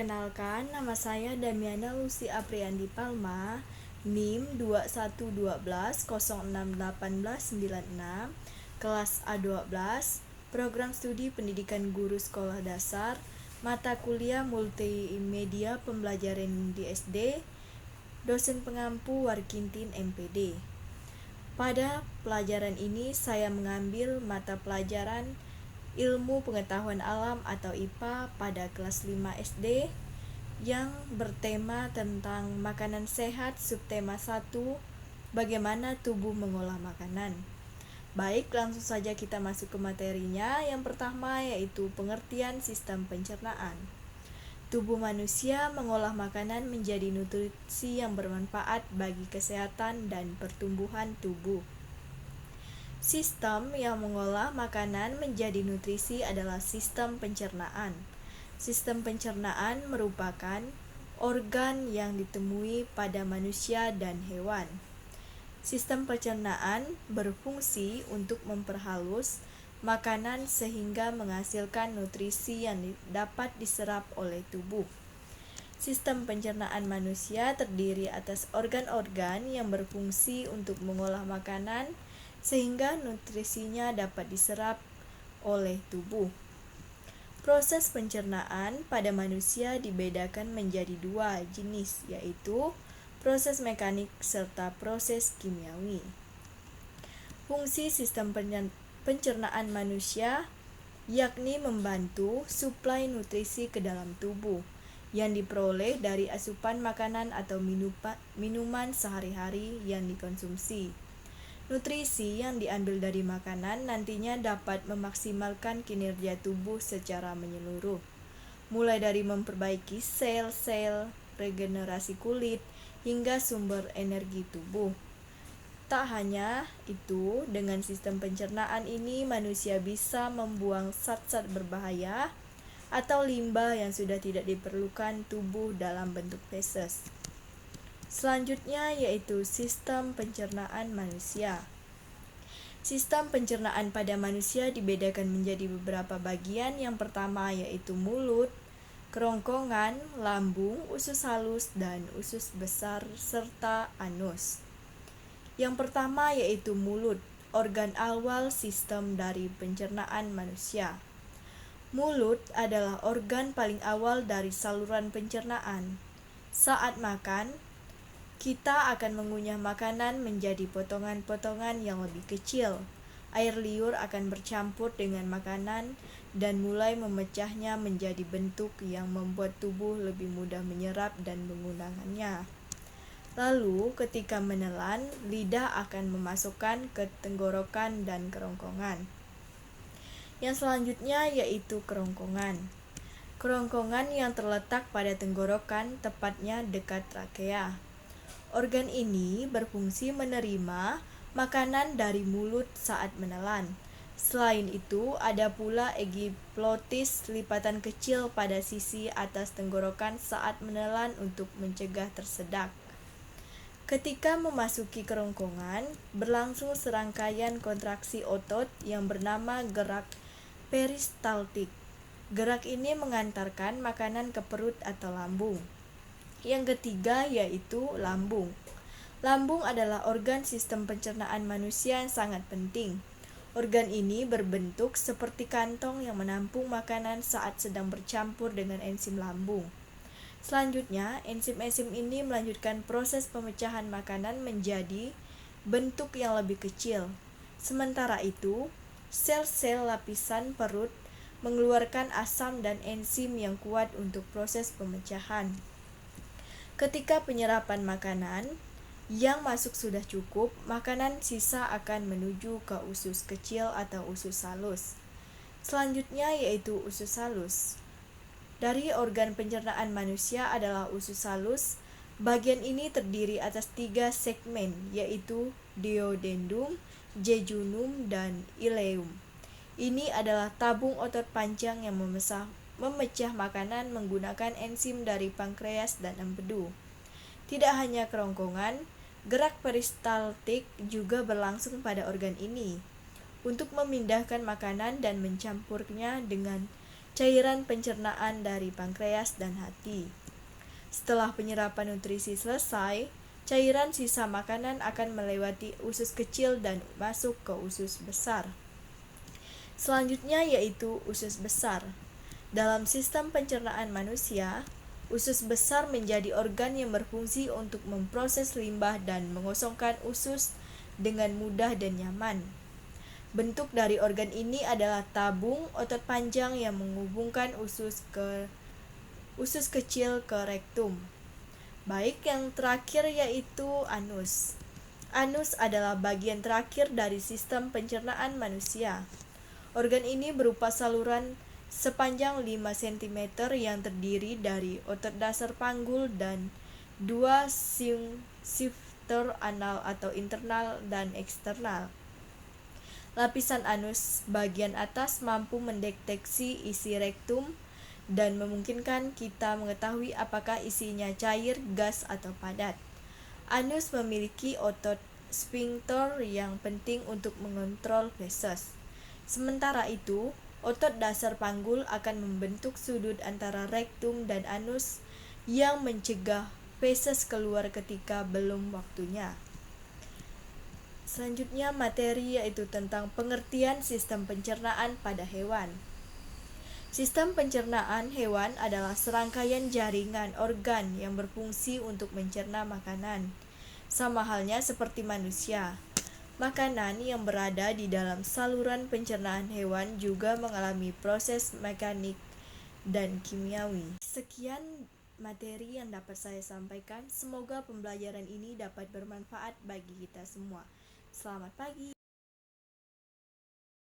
Perkenalkan, nama saya Damiana Lucy Apriandi Palma, NIM 2112061896, kelas A12, Program Studi Pendidikan Guru Sekolah Dasar, mata kuliah Multimedia Pembelajaran di SD, dosen pengampu Warkintin MPD. Pada pelajaran ini saya mengambil mata pelajaran Ilmu Pengetahuan Alam atau IPA pada kelas 5 SD yang bertema tentang makanan sehat, subtema 1, bagaimana tubuh mengolah makanan. Baik, langsung saja kita masuk ke materinya. Yang pertama yaitu pengertian sistem pencernaan. Tubuh manusia mengolah makanan menjadi nutrisi yang bermanfaat bagi kesehatan dan pertumbuhan tubuh. Sistem yang mengolah makanan menjadi nutrisi adalah sistem pencernaan. Sistem pencernaan merupakan organ yang ditemui pada manusia dan hewan. Sistem pencernaan berfungsi untuk memperhalus makanan sehingga menghasilkan nutrisi yang dapat diserap oleh tubuh. Sistem pencernaan manusia terdiri atas organ-organ yang berfungsi untuk mengolah makanan sehingga nutrisinya dapat diserap oleh tubuh. Proses pencernaan pada manusia dibedakan menjadi dua jenis, yaitu proses mekanik serta proses kimiawi. Fungsi sistem pencernaan manusia yakni membantu suplai nutrisi ke dalam tubuh yang diperoleh dari asupan makanan atau minuman sehari-hari yang dikonsumsi. Nutrisi yang diambil dari makanan nantinya dapat memaksimalkan kinerja tubuh secara menyeluruh, mulai dari memperbaiki sel-sel, regenerasi kulit, hingga sumber energi tubuh. Tak hanya itu, dengan sistem pencernaan ini manusia bisa membuang zat-zat berbahaya atau limbah yang sudah tidak diperlukan tubuh dalam bentuk feses. Selanjutnya yaitu sistem pencernaan manusia. Sistem pencernaan pada manusia dibedakan menjadi beberapa bagian. Yang pertama yaitu mulut, kerongkongan, lambung, usus halus, dan usus besar, serta anus. Yang pertama yaitu mulut, organ awal sistem dari pencernaan manusia. Mulut adalah organ paling awal dari saluran pencernaan. Saat makan, kita akan mengunyah makanan menjadi potongan-potongan yang lebih kecil. Air liur akan bercampur dengan makanan dan mulai memecahnya menjadi bentuk yang membuat tubuh lebih mudah menyerap dan menggunakannya. Lalu, ketika menelan, lidah akan memasukkan ke tenggorokan dan kerongkongan. Yang selanjutnya yaitu kerongkongan. Kerongkongan yang terletak pada tenggorokan, tepatnya dekat trakea. Organ ini berfungsi menerima makanan dari mulut saat menelan. Selain itu, ada pula egiplotis, lipatan kecil pada sisi atas tenggorokan saat menelan untuk mencegah tersedak. Ketika memasuki kerongkongan, berlangsung serangkaian kontraksi otot yang bernama gerak peristaltik. Gerak ini mengantarkan makanan ke perut atau lambung. Yang ketiga yaitu lambung. Lambung adalah organ sistem pencernaan manusia yang sangat penting. Organ ini berbentuk seperti kantong yang menampung makanan saat sedang bercampur dengan enzim lambung. Selanjutnya, enzim-enzim ini melanjutkan proses pemecahan makanan menjadi bentuk yang lebih kecil. Sementara itu, sel-sel lapisan perut mengeluarkan asam dan enzim yang kuat untuk proses pemecahan. Ketika penyerapan makanan yang masuk sudah cukup, makanan sisa akan menuju ke usus kecil atau usus halus. Selanjutnya yaitu usus halus. Dari organ pencernaan manusia adalah usus halus. Bagian ini terdiri atas 3 segmen, yaitu duodenum, jejunum, dan ileum. Ini adalah tabung otot panjang yang memecah makanan menggunakan enzim dari pankreas dan empedu. Tidak hanya kerongkongan, gerak peristaltik juga berlangsung pada organ ini untuk memindahkan makanan dan mencampurnya dengan cairan pencernaan dari pankreas dan hati. Setelah penyerapan nutrisi selesai, cairan sisa makanan akan melewati usus kecil dan masuk ke usus besar. Selanjutnya yaitu usus besar. Dalam sistem pencernaan manusia, usus besar menjadi organ yang berfungsi untuk memproses limbah dan mengosongkan usus dengan mudah dan nyaman. Bentuk dari organ ini adalah tabung otot panjang yang menghubungkan usus kecil ke rektum. Baik, yang terakhir yaitu anus. Anus adalah bagian terakhir dari sistem pencernaan manusia. Organ ini berupa saluran sepanjang 5 cm yang terdiri dari otot dasar panggul dan 2 shifter anal atau internal dan eksternal. Lapisan anus bagian atas mampu mendeteksi isi rektum dan memungkinkan kita mengetahui apakah isinya cair, gas, atau padat. Anus memiliki otot sphincter yang penting untuk mengontrol feses. Sementara itu, otot dasar panggul akan membentuk sudut antara rektum dan anus yang mencegah feses keluar ketika belum waktunya. Selanjutnya materi yaitu tentang pengertian sistem pencernaan pada hewan. Sistem pencernaan hewan adalah serangkaian jaringan organ yang berfungsi untuk mencerna makanan. Sama halnya seperti manusia. Makanan yang berada di dalam saluran pencernaan hewan juga mengalami proses mekanik dan kimiawi. Sekian materi yang dapat saya sampaikan. Semoga pembelajaran ini dapat bermanfaat bagi kita semua. Selamat pagi.